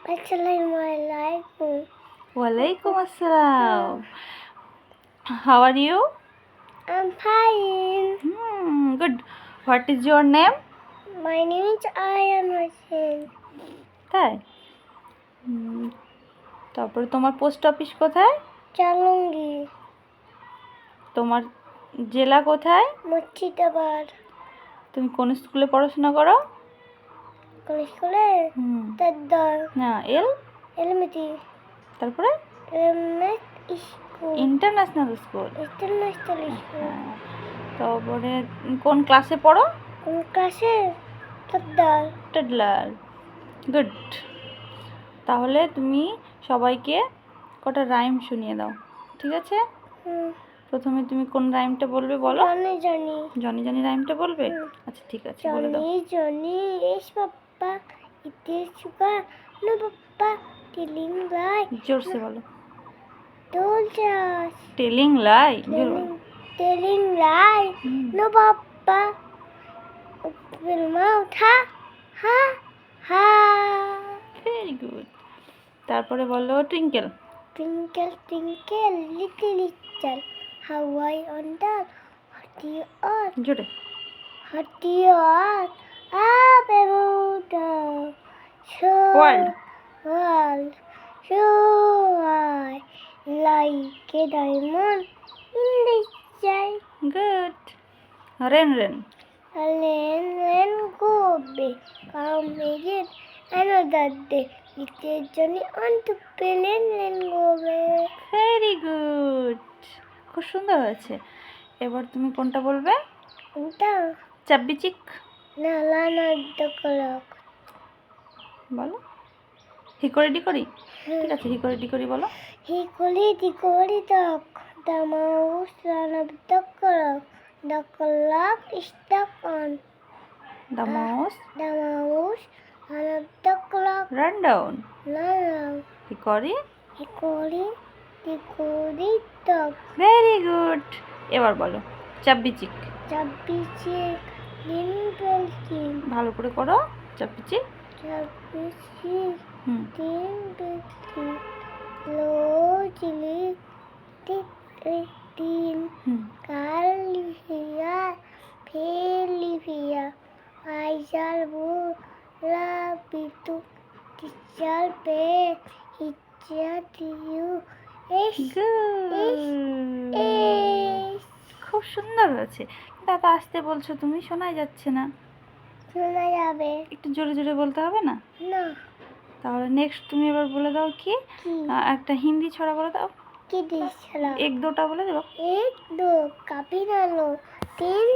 Assalamualaikum. Walaikum assalam. How are you? I'm fine. Good. What is your name? My name is Ayan Hussain. তাই তারপরে তোমার post office কোথায়? Chalungi. তোমার জেলা কোথায়? মুর্শিদাবাদ। তুমি কোন স্কুলে পড়াশোনা করো? কোন স্কুলে? তাদ্দার। না এলমিটি। তারপরে school. International school. International school. তারপরে কোন ক্লাসে পড়ো? কোন ক্লাসে? তাদ্দার। টডলার। গুড। তাহলে তুমি সবাইকে কটা রাইম শুনিয়ে দাও, ঠিক আছে? প্রথমে তুমি কোন রাইমটা বলবে বলো? Johnny Johnny. জনি জনি রাইমটা বলবে? আচ্ছা ঠিক আছে, বলে দাও। জনি জনি এস পাপ্পা ইতে সুগা নো পাপ্পা টেলিং লাই। জোরসে বলো। Dolces. Telling lie. Telling lie. No papa. Will mouth ha ha ha. Very good. তারপরে বলো twinkle. Twinkle twinkle little little how I wonder what you are. জোরে। What you are. Up about the world. So I like a diamond in the sky. Good. Rain rain. Len go be come again another day. It's a journey on to plane and go back. Very good, খুব সুন্দর হয়েছে। এবার তুমি কোনটা বলবে? কোনটা? চাব্বি চিক। না লানা দকলক। বলো। Hickory dickory. ঠিক আছে, হিকরি ডিকরি বলো। Hikoli dikori dok. The mouse ran up the clock. The clock is stuck on. The mouse ran up the clock. ran down. Now, Hickory. hikoli dikori dok. Very good. এবার বলো চাব্বি চিক। চাব্বি চিক ডিম্পল চিক। ভালো করে করো চাব্বি চিক। চাব্বি চিক ডিম্পল চিক। লো chilli tick তিন কালিফিয়া ফেলিফিয়া আইজাল বু লাবিতু teacher pay ইচ্ছা টিউ S খুব সুন্দর হয়েছে। দাদা আসতে বলছো তুমি, শোনাই যাচ্ছে না। শোনা যাবে। একটু জোরে জোরে বলতে হবে না? না। তাহলে নেক্সট তুমি এবার বলে দাও কি একটা হিন্দি ছড়া বলে দাও। কি দিছলা? এক দুটা বলে দেবো। এক দো কাপি নালো তিন